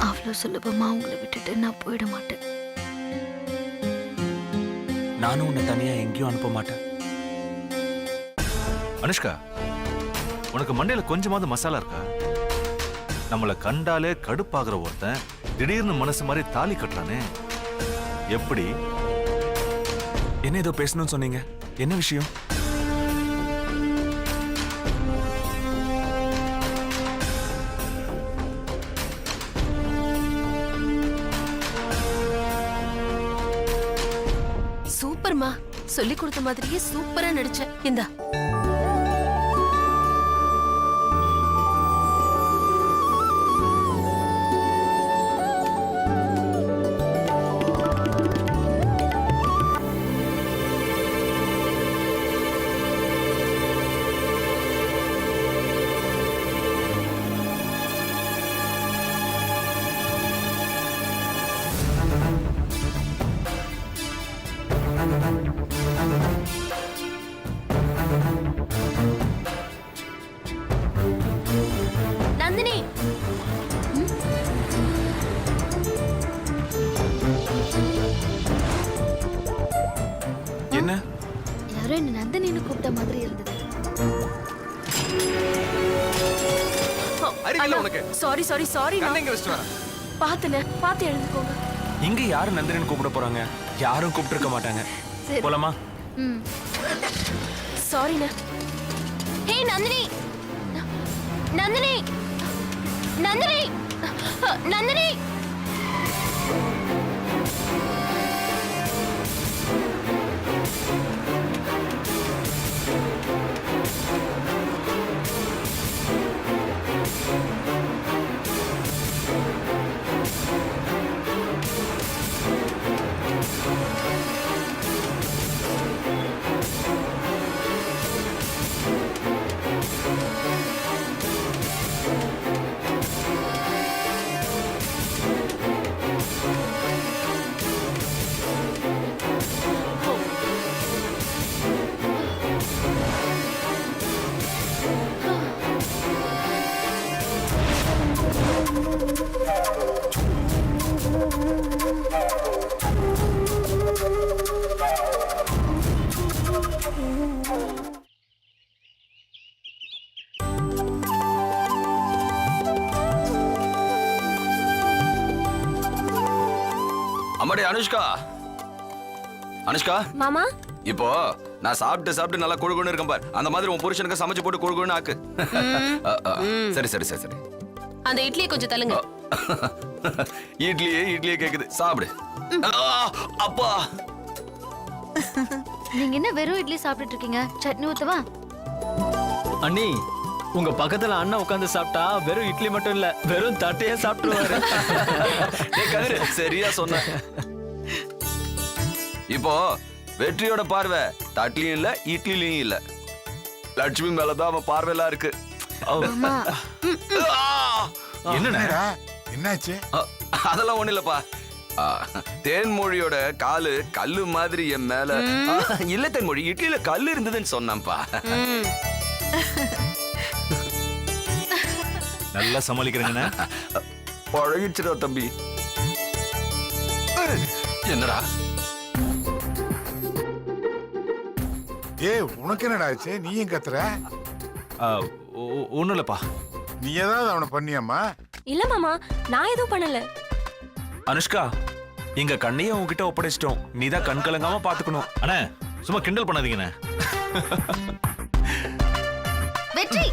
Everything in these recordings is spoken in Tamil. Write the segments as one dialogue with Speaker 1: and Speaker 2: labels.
Speaker 1: அவ்வளவு சுலபமா உங்களை விட்டுட்டு நான் போயிட மாட்டேன்.
Speaker 2: நானும் உன்னை தனியா எங்கேயும் அனுப்ப மாட்டேன்.
Speaker 3: அனுஷ்கா, உனக்கு மண்டையில கொஞ்சமாவது மசாலா இருக்கா? நம்மளை கண்டாலே கடுப்பாகிற ஒருத்தன் திடீர்னு மனசு மாதிரி தாலி கட்டுறானே, எப்படி?
Speaker 2: என்ன ஏதோ பேசணும்னு சொன்னீங்க, என்ன விஷயம்?
Speaker 4: சூப்பர்மா, சொல்லி கொடுத்த மாதிரியே சூப்பரா நடிச்ச. இந்தா. நந்தினி,
Speaker 2: என்ன?
Speaker 1: யாரோ என்ன நந்தினின்னு கூப்பிட்ட மாதிரி இருந்தது.
Speaker 4: Sorry sorry sorry. பாத்துன, பாத்து எழுந்துக்கோங்க.
Speaker 2: இங்க யாரு நந்தினின்னு கூப்பிட போறாங்க? யாரும் கூப்பிட்டு இருக்க மாட்டாங்க. போலாமா?
Speaker 4: சாரிண்ணா. ஹே நந்தினி, நந்தினி, நந்தினி, நந்தினி.
Speaker 5: அம்மாடி அனுஷ்கா, அனுஷ்கா
Speaker 4: மாமா,
Speaker 5: இப்போ நான் சாப்பிட்டு நல்லா கொழுகுன்னு இருக்கேன் பார். அந்த மாதிரி உன் புருஷனுக்கு சமைச்சு போட்டு கொழுகுன்னு ஆக்கு. சரி சரி சரி சரி.
Speaker 4: அந்த இட்லியை கொஞ்சம் தள்ளுங்க.
Speaker 5: இட்லியே கேக்குது, சாப்பிடு. அப்பா,
Speaker 1: நீங்க என்ன வெறும் இட்லி சாப்பிட்டுட்டு இருக்கீங்க? சட்னி ஊத்தவா?
Speaker 6: அண்ணி, உங்க பக்கத்துல அண்ணா உட்கார்ந்து சாப்பிட்டா வெறும் இட்லி மட்டும் இல்ல, வெறும் தட்டையே சாப்பிட்டுருவாரு.
Speaker 5: கதிரு சரியா சொன்ன. இப்போ வெற்றியோட பார்வை தட்லியும் இல்ல இட்லிலையும் இல்ல, லட்சுமி மேலதான் அவன் பார்வையெல்லாம் இருக்கு.
Speaker 3: என்னடா
Speaker 7: என்னாச்சு?
Speaker 5: அதெல்லாம் ஒண்ணு இல்லப்பா. தேன்மொழியோட காலு கல்லு மாதிரி என் மேல. இல்ல தேன்மொழி, இட்லியில கல்லு இருந்ததுன்னு சொன்னான்ப்பா.
Speaker 3: நல்லா சமாளிக்கிறேங்க.
Speaker 5: பழகிடுச்சுடா தம்பி. என்னடா?
Speaker 7: உனக்கு என்னடா ஆச்சு? நீ ஏன் கத்துற?
Speaker 3: ஒண்ணும் இல்லப்பா.
Speaker 7: நீ ஏதாவது அவனை பண்ணியாமா?
Speaker 4: இல்ல மாமா, நான் எதுவும் பண்ணல.
Speaker 2: அனுஷ்கா, எங்க கண்ணையே உன்கிட்ட ஒப்படைச்சிட்டோம். நீதான் கண் கலங்காம பாத்துக்கணும்.
Speaker 3: அண்ணே, சும்மா கிண்டல் பண்ணாதீங்கண்ணே.
Speaker 1: வெற்றி,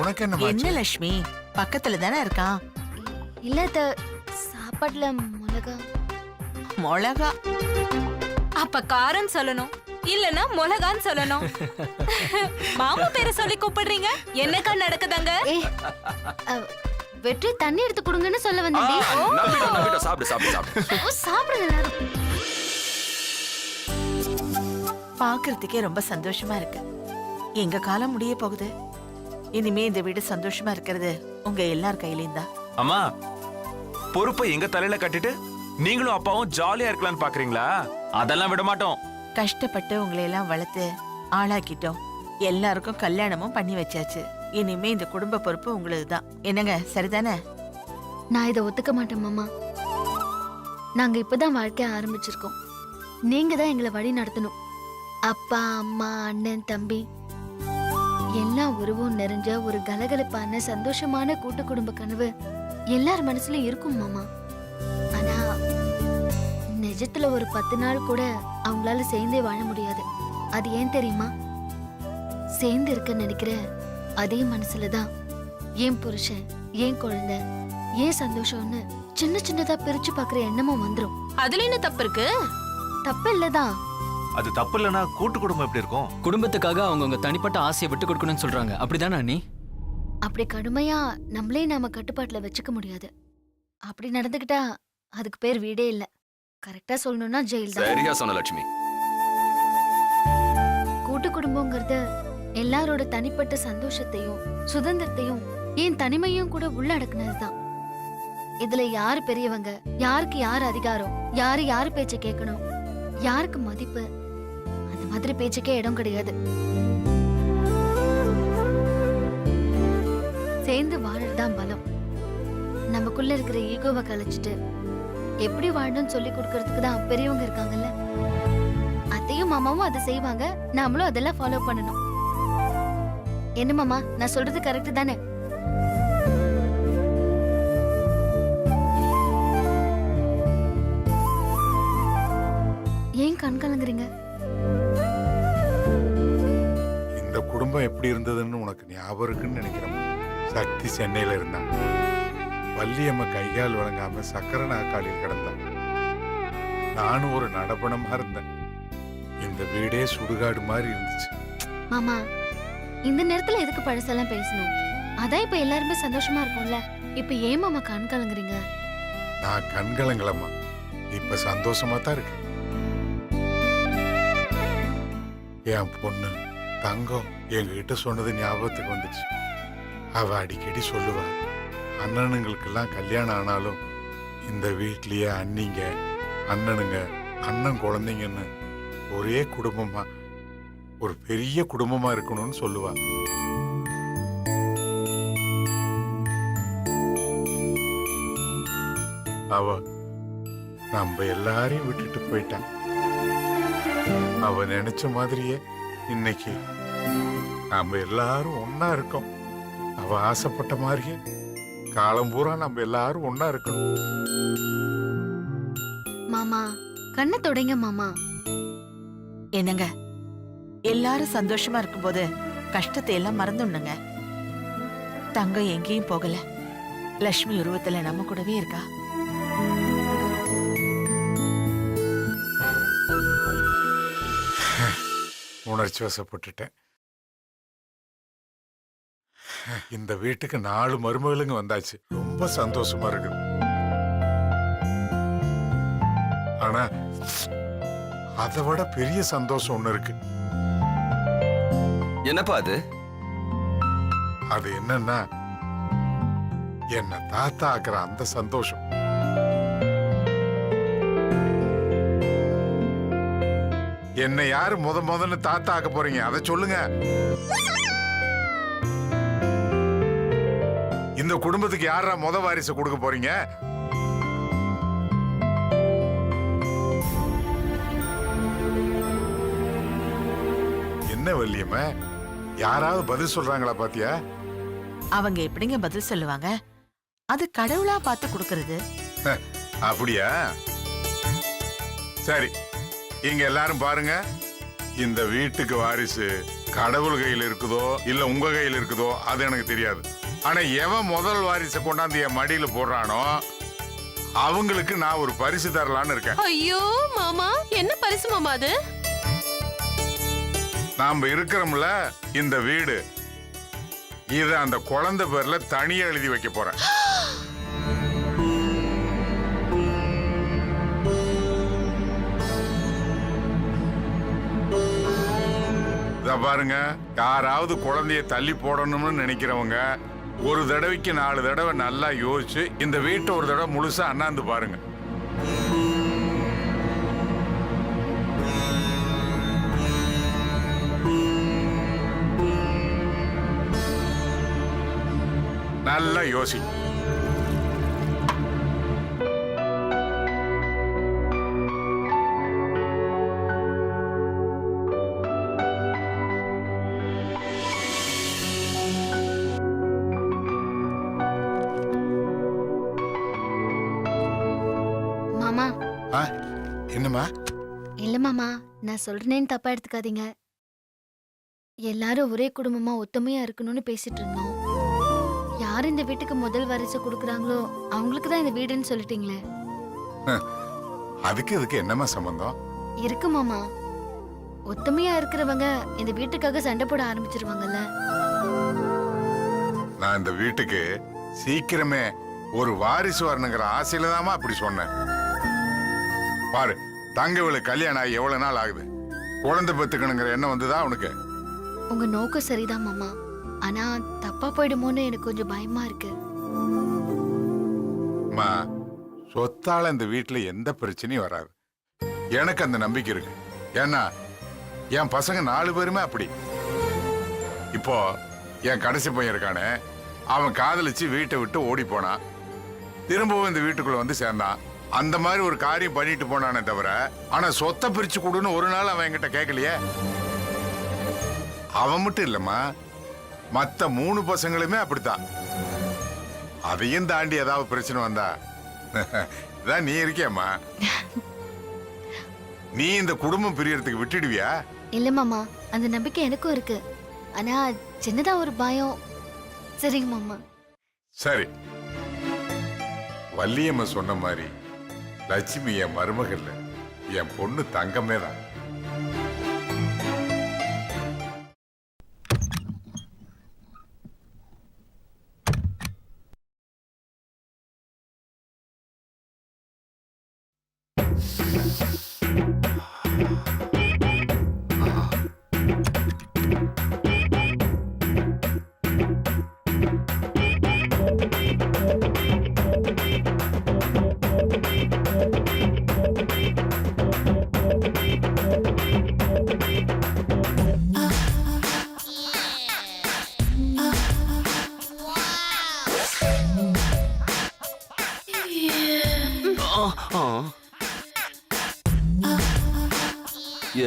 Speaker 7: உனக்கு என்ன?
Speaker 8: என்ன லட்சுமி, பக்கத்துல தானே இருக்கான்.
Speaker 1: இல்ல சாப்பாடுல
Speaker 8: மிளகா.
Speaker 4: அப்ப காரம் சொல்லணும், இல்லனா மிளகான்னு சொல்லணும். மாமா பேரை சொல்லி கூப்பிடுறீங்க, என்னக்கா நடக்குதாங்க?
Speaker 1: வெற்றி, தண்ணி எடுத்து கொடுங்கன்னு சொல்ல வந்தேன்.
Speaker 5: சாப்பிடு சாப்பிடு சாப்பிடு.
Speaker 1: சாப்பிடுங்க எல்லாரும்.
Speaker 8: பாக்குறதுக்கே ரொம்ப சந்தோஷமா இருக்கு. எங்க காலம் முடிய போகுது. இனிமே இந்த வீடு சந்தோஷமா இருக்கிறது உங்க எல்லார் கையிலயும் தான்.
Speaker 2: அம்மா, பொறுப்பை எங்க தலையில கட்டிட்டு நீங்களும் அப்பாவும் ஜாலியா இருக்கலாம்னு பாக்குறீங்களா? அதெல்லாம் விட மாட்டோம்.
Speaker 8: கஷ்டப்பட்டு உங்களை எல்லாம் வளர்த்து ஆளாக்கிட்டோம். எல்லாருக்கும் கல்யாணமும் பண்ணி வச்சாச்சு. இனிமே இந்த குடும்ப பொறுப்பு உங்களுதுதான். என்னங்க, சரிதானே?
Speaker 1: நான் இதை ஒத்துக்க மாட்டேன் மாமா. நாங்க இப்பதான் வாழ்க்கைய ஆரம்பிச்சிருக்கோம். நீங்க தான் எங்களை வழி நடத்தணும். அப்பா, அம்மா, அண்ணன், தம்பி எல்லா உருவம் நிறைஞ்ச ஒரு கலகலப்பான சந்தோஷமான கூட்டு குடும்ப கனவு எல்லார் மனசுலயும் இருக்கும் மாமா. ஆனா நிஜத்துல ஒரு 10 நாள் கூட அவங்களால சேர்ந்தே வாழ முடியாது. அது ஏன் தெரியுமா? சேர்ந்து இருக்க நினைக்கிற அதே மனசுலதான் ஏன் புருஷன், ஏன் குழந்தை, ஏன் சந்தோஷம்னு சின்ன சின்னதா பிரிச்சு பாக்குற எண்ணமும் வந்துரும்.
Speaker 4: அதுல என்ன தப்பு இருக்கு?
Speaker 1: தப்பு இல்லதான்.
Speaker 3: அது தப்பு இல்லைன்னா கூட்டு குடும்பம் எப்படி இருக்கும்?
Speaker 6: குடும்பத்துக்காக அவங்கவுங்க தனிப்பட்ட ஆசையை விட்டு கொடுக்கணும்னு சொல்றாங்க. அப்படிதானே அண்ணி?
Speaker 1: அப்படி கடுமையா நம்மளே நாம கட்டுப்பாட்டுல வச்சுக்க முடியாது. அப்படி நடந்துக்கிட்டா அதுக்கு பேர் வீடே இல்ல. கரெக்டா சொல்லணும்னா ஜெயில் தான்.
Speaker 5: சரியா சொன்ன லட்சுமி.
Speaker 1: கூட்டு குடும்பங்கிறது எல்லாரோட தனிப்பட்ட சந்தோஷத்தையும் சுதந்திரத்தையும் ஏன் தனிமையும் கூட உள்ளடக்குனதுதான். இதுல யாரு பெரியவங்க, யாருக்கு யாரு அதிகாரம், யாரு யாரு பேச்ச கேட்கணும், யாருக்கு மதிப்பு, அந்த மாதிரி பேச்சுக்கே இடம் கிடையாது. சேர்ந்து வாழறதுதான் பலம். நமக்குள்ள இருக்கிற ஈகோவை கலைச்சிட்டு எப்படி வாழணும்னு சொல்லி கொடுக்கறதுக்கு தான் பெரியவங்க இருக்காங்கல்ல. அத்தையும் மாமாவும் அதை செய்வாங்க, நாமளும் அதெல்லாம் ஃபாலோ பண்ணணும். என்ன மாமா, நான் சொல்றது கரெக்ட் தானே? ஏன் கண் கலங்குறீங்க?
Speaker 7: இந்த குடும்பம் எப்படி இருந்ததுன்னு உனக்கு ஞாபகம் இருக்குன்னு நினைக்கிறேன். சக்தி சென்னையில இருந்தான். வள்ளியம்மா கைகால் வழங்காம சக்கர நாக்காளியில் கிடந்தான். நானும் ஒரு நடப்பணமா இருந்தேன். இந்த வீடே சுடுகாடு மாதிரி இருந்துச்சு.
Speaker 1: மாமா, இந்த நேரத்துல எதுக்கு பழசெல்லாம் பேசணும்? அதான் இப்ப எல்லாருமே சந்தோஷமா இருக்கும்ல. இப்ப ஏன் மாமா கண் கலங்குறீங்க?
Speaker 7: நான் கண்கலங்களம்மா, இப்ப சந்தோஷமா தான் இருக்கு. என் பொண்ணு தங்கம் எங்ககிட்ட சொன்னது ஞாபகத்துக்கு வந்துச்சு. அவ அடிக்கடி சொல்லுவா, அண்ணனுங்களுக்கெல்லாம் கல்யாணம் ஆனாலும் இந்த வீட்லயே அண்ணிங்க, அண்ணனுங்க, அண்ணன் குழந்தைங்கன்னு ஒரே குடும்பமா, ஒரு பெரிய குடும்பமா இருக்கணும்னு சொல்லுவா. அவ நம்ம எல்லாரையும் விட்டுட்டு போயிட்டான். அவ நினைச்ச மாதிரியே இன்னைக்கு நாம எல்லாரும் ஒன்னா இருக்கோம். அவ ஆசைப்பட்ட மாதிரியே காலம் பூரா நம்ம எல்லாரும் ஒன்னா இருக்கணும்.
Speaker 1: மாமா, கண்ணை தொடைங்க மாமா.
Speaker 8: என்னங்க, எல்லாரும் சந்தோஷமா இருக்கும்போது கஷ்டத்தை எல்லாம் மறந்துடணுங்க. தங்கம் எங்கேயும் போகல. லட்சுமி உருவத்துல நம்ம கூடவே இருக்கா.
Speaker 7: உணர்ச்சி வசப்பட்டுட்டேன். இந்த வீட்டுக்கு 4 மருமகளுங்க வந்தாச்சு. ரொம்ப சந்தோஷமா இருக்குது. ஆனா அதை விட பெரிய சந்தோஷம் ஒண்ணு இருக்கு.
Speaker 5: என்னப்பா அது?
Speaker 7: அது என்னன்னா, என்ன தாத்தா ஆக்குற அந்த சந்தோஷம். என்ன யாரு முதன்னு தாத்தா ஆக்க போறீங்க? அதை சொல்லுங்க. இந்த குடும்பத்துக்கு யாரா வாரிசு கொடுக்க போறீங்க? என்ன வள்ளியம்மா, யாராவது பதில் சொல்றாங்களா பாத்தியா?
Speaker 8: அவங்க எப்படிங்க பதில் சொல்லுவாங்க? அது கடவுளா பார்த்து கொடுக்கறது.
Speaker 7: அப்படியா? சரி, இங்க எல்லாரும் பாருங்க. இந்த வீட்டுக்கு வாரிசு கடவுள் கையில் இருக்குதோ இல்ல உங்க கையில் இருக்குதோ அது எனக்கு தெரியாது. ஆனா எவன் முதல் வாரிசை கொண்டாந்து என் மடியில போடுறானோ அவங்களுக்கு நான் ஒரு பரிசு தரலான்னு இருக்கேன்.
Speaker 4: ஐயோ மாமா, என்ன பரிசு மாமா அது?
Speaker 7: நாம இருக்கிறோம்ல இந்த வீடு, இத அந்த குழந்தை பேர்ல தனியா எழுதி வைக்க போறேன். இத பாருங்க, யாராவது குழந்தைய தள்ளி போடணும்னு நினைக்கிறவங்க ஒரு தடவைக்கு 4 தடவை நல்லா யோசிச்சு இந்த வீட்டை ஒரு தடவை முழுசா அண்ணாந்து பாருங்க. நல்லா யோசி.
Speaker 1: மாமா
Speaker 7: ஆ, என்னம்மா?
Speaker 1: இல்ல மாமா, நான் சொல்றேன்னு தப்பா எடுத்துக்காதீங்க. எல்லாரும் ஒரே குடும்பமா ஒத்துமையா இருக்கணும்னு பேசிட்டு இருந்தோம். யார் இந்த வீட்டுக்கு முதல் வாரிசு கொடுக்குறாங்களோ அவங்களுக்கு தான் இந்த வீடுன்னு சொல்லிட்டீங்களே.
Speaker 7: அதுக்கு என்னம்மா சம்பந்தம்?
Speaker 1: இருக்கு மாமா. ஒத்துமையா இருக்கிறவங்க இந்த வீட்டுக்காக சண்டை போட ஆரம்பிச்சிருவாங்கல்ல.
Speaker 7: நான் இந்த வீட்டுக்கு சீக்கிரமே ஒரு வாரிசு வரணுங்கிற ஆசையில தாமா அப்படி சொன்னேன். பாரு, தங்கவேலு கல்யாணம் ஆகி எவ்வளவு நாள் ஆகுது. குழந்தை பெத்துக்கணுங்கிற எண்ணம் வந்துதா உனக்கு?
Speaker 1: உங்க நோக்கம் சரிதான் மாமா. ஆனா தப்பா போயிடுமோன்னு எனக்கு கொஞ்சம் பயமா இருக்கு.
Speaker 7: அம்மா, சொத்தால இந்த வீட்டுல எந்த பிரச்சனையும் வராது. எனக்கு அந்த நம்பிக்கை இருக்கு. ஏன்னா என் பசங்க 4 பேருமே அப்படி. இப்போ என் கடைசி பையன் இருக்கானே, அவன் காதலிச்சு வீட்டை விட்டு ஓடி போனான். திரும்பவும் இந்த வீட்டுக்குள்ள வந்து சேர்ந்தான். அந்த மாதிரி ஒரு காரியம் பண்ணிட்டு போனானே தவிர, ஆனா சொத்தை பிரிச்சு கொடுன்னு ஒரு நாள் அவன் என்கிட்ட கேட்கலையே. அவன் மட்டும் இல்லம்மா, மத்த 3 பசங்களுமே அப்படித்தான். அதையும் தாண்டி ஏதாவது பிரச்சனை வந்தா இதான் நீ இருக்கியம்மா. நீ இந்த குடும்பம் பிரியறதுக்கு விட்டுடுவியா?
Speaker 1: இல்ல மாமா, அந்த நம்பிக்கை எனக்கும் இருக்கு. ஆனா சின்னதா ஒரு பயம். சரிங்க மாமா.
Speaker 7: சரி, வள்ளியம்மா சொன்ன மாதிரி லட்சுமி என் மருமகள், என் பொண்ணு தங்கமே தான்.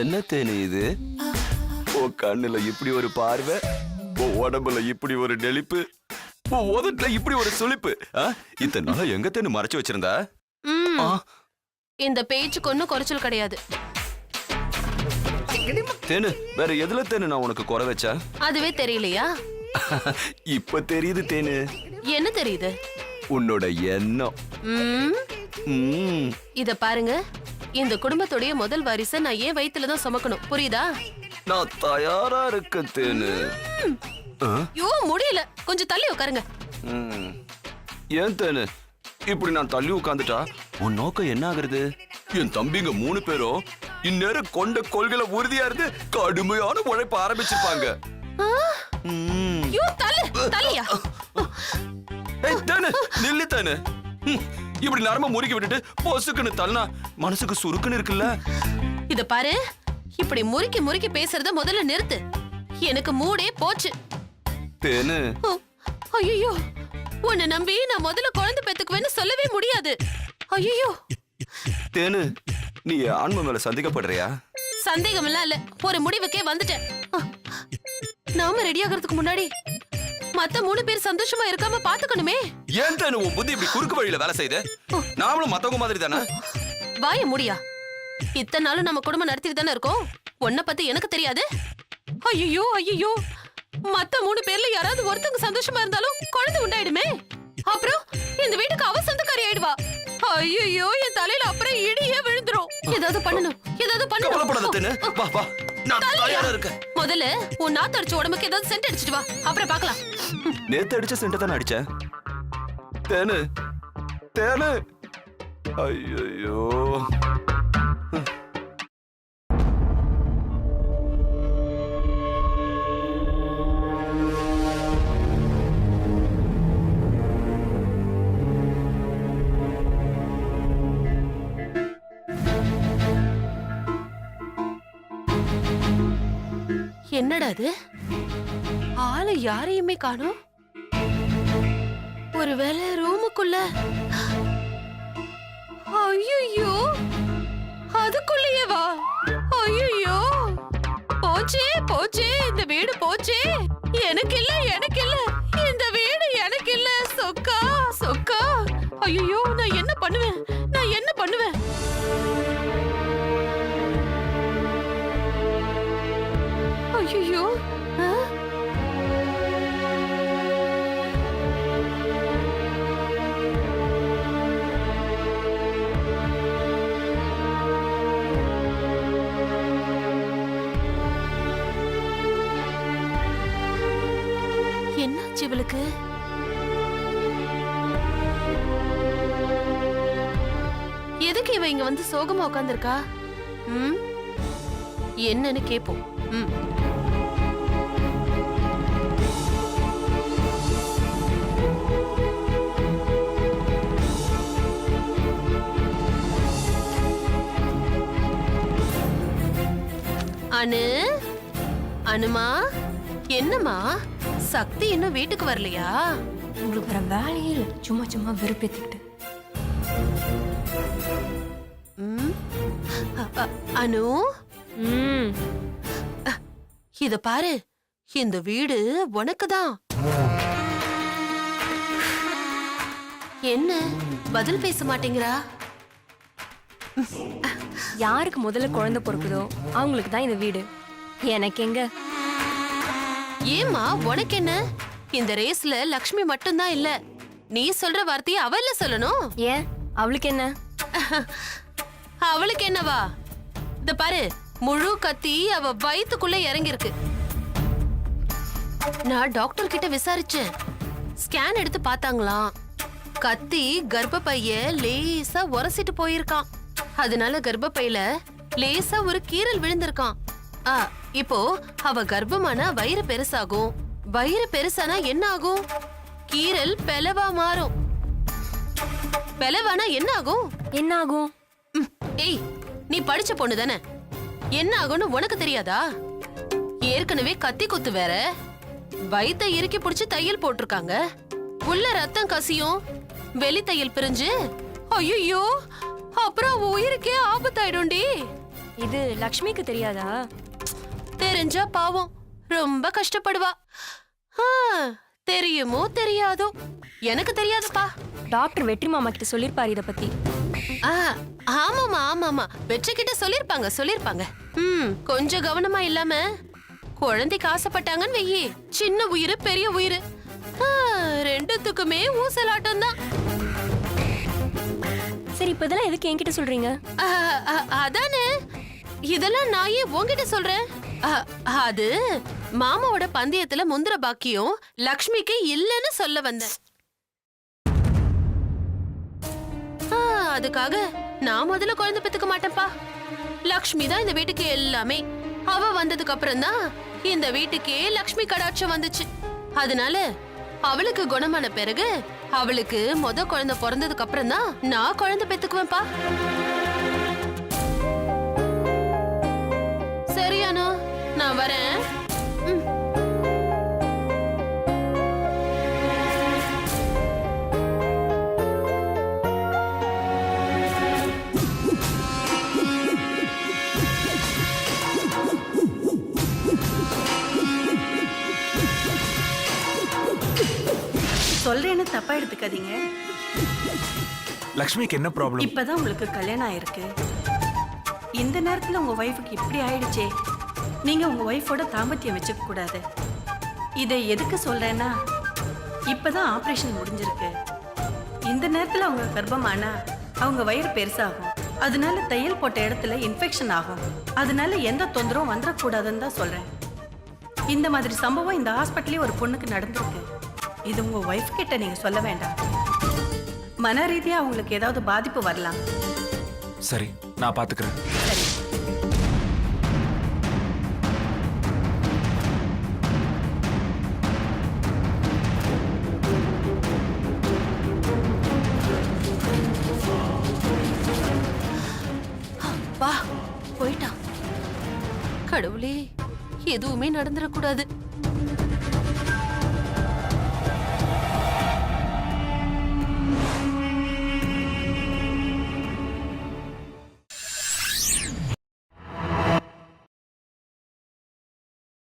Speaker 5: என்ன தேனு இது? உன் கண்ணுல இப்படி ஒரு பார்வை, உன் உடம்புல இப்படி ஒரு நெளிப்பு, உன் உதட்டுல இப்படி ஒரு சுளிப்பு. இத்தனை நாளா எங்க தேனு மறைச்சு வச்சிருந்தா? ஆ,
Speaker 4: இந்த பேச்சுக்கு ஒன்னும் குறைச்சல் கிடையாது.
Speaker 5: தேனு, வேற எதுல தேனு நான் உனக்கு குறை வச்சா?
Speaker 4: அதுவே தெரியலையா?
Speaker 5: இப்ப தெரியுது தேனு.
Speaker 4: என்ன தெரியுது?
Speaker 5: உன்னோட எண்ணம். ம்,
Speaker 4: இத பாருங்க, இந்த குடும்பத்துடைய முதல் வாரிசை நான் ஏன் வயித்துல தான் சுமக்கணும், புரியுதா?
Speaker 5: நான் தயாரா இருக்கேன் தேனு.
Speaker 4: ஐயோ, முடியல, கொஞ்சம் தள்ளி உட்காருங்க.
Speaker 5: ம். ஏன் தேனு இப்படி நான் தள்ளி உட்காந்துட்டா உன் நோக்கம் என்ன ஆகுறது? என் தம்பிங்க 3 பேரும் இந்நேரம் கொண்ட கொள்கையில உறுதியா இருந்து கடுமையான உழைப்ப ஆரம்பிச்சிருப்பாங்க. ம்.
Speaker 4: ஐயோ, தள்ளியா?
Speaker 5: ஏய் தேனு, நில்லு தேனு. இப்படி நரம்ப முறுக்கி விட்டுட்டு பொசுக்குன்னு தள்ளனா மனசுக்கு சுருக்குன்னு இருக்குல்ல.
Speaker 4: இத பாரு, இப்படி முறுக்கி முறுக்கி பேசுறத முதல்ல நிறுத்து. எனக்கு மூடே போச்சு.
Speaker 5: தேனு,
Speaker 4: ஐயோ, உன்னை நம்பி நான் முதல்ல குழந்தை பெத்துக்குவேன்னு சொல்லவே முடியாது. ஐயோ
Speaker 5: தேனு, நீ ஆன்ம மேல சந்தேகப்படுறியா?
Speaker 4: சந்தேகம் இல்ல, ஒரு முடிவுக்கே வந்துட்டேன். நாம ரெடி ஆகிறதுக்கு முன்னாடி மத்த 3 பேர் சந்தோஷமா இருக்காம பாத்துக்கணுமே.
Speaker 5: ஏன் தேனு உன் புத்தி இப்படி குறுக்கு வழியில வேலை செய்யுது? நாமளும் மத்தவங்க மாதிரி தானே.
Speaker 4: வாய முடியா? இத்தனை நாளும் நம்ம குடும்பம் நடத்திட்டு தானே இருக்கோம். உன்னை பத்தி எனக்கு தெரியாது? ஐயோ ஐயோ, மத்த 3 பேர்ல யாராவது ஒருத்தங்க சந்தோஷமா இருந்தாலும் குழந்தை உண்டாயிடுமே. அப்புறம் இந்த வீட்டுக்கு அவ சொந்தக்காரி ஆயிடுவா. ஐயோ, என் தலையில அப்புறம் இடியே விழுந்துரும். ஏதாவது பண்ணணும், ஏதாவது
Speaker 5: கவலைப்படாத தேனு,
Speaker 4: பண்ணணும்.
Speaker 5: வா வா, நான் தயாரா இருக்கேன்.
Speaker 4: முதல்ல உன் நாத்து அடிச்ச உடம்புக்கு ஏதாவது சென்ட் அடிச்சிட்டு வா, அப்புறம் பார்க்கலாம்.
Speaker 5: நேத்து அடிச்ச சென்ட தானே அடிச்சேன். தேனு தேனு, ஐயோ.
Speaker 4: என்னடா அது? ஆளு யாரையுமே காணோம். ஒருவேளை ரூமுக்குள்ள. ஐயோ, அதுக்குள்ளேயே வா. ஐயோ, போச்சே போச்சே, இந்த வீடு போச்சே. எனக்கு இல்ல, எனக்கு இல்ல, இந்த வீடு எனக்கு இல்ல. சொக்கா சொக்கா. ஐயோ, நான் என்ன பண்ணுவேன், நான் என்ன பண்ணுவேன்? ஐயோ, என்னாச்சு இவளுக்கு? எதுக்கு இவ இங்க வந்து சோகமா உட்கார்ந்திருக்கா? என்னன்னு கேப்போம். அனுமா, என்னம்மா சக்தி இன்னும் வீட்டுக்கு வரலையா?
Speaker 9: உங்களுக்கு வர வேலையே இல்லை, சும்மா சும்மா வெறுப்பேத்திக்கிட்டு.
Speaker 4: அனு, இத பாரு, இந்த வீடு உனக்குதான். என்ன பதில் பேச மாட்டேங்கிறா?
Speaker 9: யாருக்கு முதல்ல குழந்தை பிறக்குதோ அவங்களுக்கு தான் இந்த வீடு, எனக்கு எங்க?
Speaker 4: ஏமா உனக்கு என்ன? இந்த ரேஸ்ல லக்ஷ்மி மட்டும்தான் இல்ல. நீ சொல்ற வார்த்தையை அவள்ல சொல்லணும்.
Speaker 9: ஏன் அவளுக்கு என்ன?
Speaker 4: அவளுக்கு என்னவா? இந்த பாரு, முழு கத்தி அவ வயித்துக்குள்ள இறங்கிருக்கு. நான் டாக்டர் கிட்ட விசாரிச்சேன். ஸ்கேன் எடுத்து பார்த்தாங்களாம். கத்தி கர்ப்பப்பைய லேசா உரசிட்டு போயிருக்கான். அதனால கர்ப்பப்பையில லேசா ஒரு கீறல் விழுந்திருக்கான். இப்போ அவ கர்ப்பமானா வயிறு பெருசாகும். வயிறு பெருசானா என்ன ஆகும்? கீறல் பெலவா மாறும். பெலவானா என்ன ஆகும்?
Speaker 9: என்ன ஆகும்?
Speaker 4: ஏய், நீ படிச்ச பொண்ணு தானே, என்ன ஆகும்னு உனக்கு தெரியாதா? ஏற்கனவே கத்தி குத்து வேற, வயித்தை இறுக்கி பிடிச்சு தையல் போட்டிருக்காங்க. உள்ள ரத்தம் கசியும், வெளி தையல் பிரிஞ்சு. ஐயோ, அப்புறம் உயிருக்கே ஆபத்தாயிடும்டி.
Speaker 9: இது லக்ஷ்மிக்கு தெரியாதா?
Speaker 4: தெரிஞ்சா பாவம் ரொம்ப கஷ்டப்படுவா. தெரியுமோ தெரியாதோ, எனக்கு தெரியாதுப்பா.
Speaker 9: டாக்டர் வெற்றி மாமா கிட்ட சொல்லிருப்பாரு இத பத்தி.
Speaker 4: ஆமாமா ஆமாமா, வெற்றி கிட்ட சொல்லிருப்பாங்க. கொஞ்சம் கவனமா இல்லாம குழந்தைக்கு ஆசைப்பட்டாங்கன்னு வெயி, சின்ன உயிர் பெரிய உயிர் ரெண்டுத்துக்குமே ஊசலாட்டம் தான்.
Speaker 9: சரி, இப்ப இதெல்லாம் எதுக்கு என்கிட்ட சொல்றீங்க?
Speaker 4: அதானே, இதெல்லாம் நான் ஏன் உன்கிட்ட சொல்றேன்? அது மாமாவோட பந்தயத்துல முந்திர பாக்கியம் லக்ஷ்மிக்கு இல்லன்னு சொல்ல வந்தேன். அதுக்காக நான் முதல்ல குழந்தை பெத்துக்க மாட்டேன்ப்பா. லக்ஷ்மி தான் இந்த வீட்டுக்கு எல்லாமே. அவ வந்ததுக்கு அப்புறம் தான் இந்த வீட்டுக்கே லக்ஷ்மி கடாட்சம் வந்துச்சு. அதனால அவளுக்கு குணமான பிறகு, அவளுக்கு குழந்தை பிறந்ததுக்கு அப்புறம் தான் நான் குழந்தை பெத்துக்குவேன்ப்பா. சரியானோ? நான் வரேன்.
Speaker 10: சொல்றேன்னு தப்பா எடுத்துக்காதீங்க.
Speaker 2: லக்ஷ்மிக்கு என்ன ப்ராப்ளம்?
Speaker 10: இப்பதான் உங்களுக்கு கல்யாணம் ஆயிருக்கு. இந்த நேரத்துல உங்க ஒய்ஃபுக்கு இப்படி ஆயிடுச்சே. நீங்க உங்க ஒய்ஃபோட தாம்பத்தியம் வச்சுக்க கூடாது. இதை எதுக்கு சொல்றேன்னா, இப்பதான் ஆபரேஷன் முடிஞ்சிருக்கு. இந்த நேரத்துல அவங்க கர்ப்பமானா அவங்க வயிறு பெருசாகும். அதனால தையல் போட்ட இடத்துல இன்ஃபெக்ஷன் ஆகும். அதனால எந்த தொந்தரவும் வந்துடக்கூடாதுன்னு தான் சொல்றேன். இந்த மாதிரி சம்பவம் இந்த ஹாஸ்பிட்டலே ஒரு பொண்ணுக்கு நடந்திருக்கு. இது உங்க ஒய்ஃப் கிட்ட நீங்க சொல்ல வேண்டாம். மன ரீதியா அவங்களுக்கு ஏதாவது பாதிப்பு வரலாம்.
Speaker 2: சரி, நான் பாத்துக்கிறேன்.
Speaker 10: சரி.
Speaker 4: வா, போயிட்டான். கடவுளே, எதுவுமே நடந்துடக்கூடாது.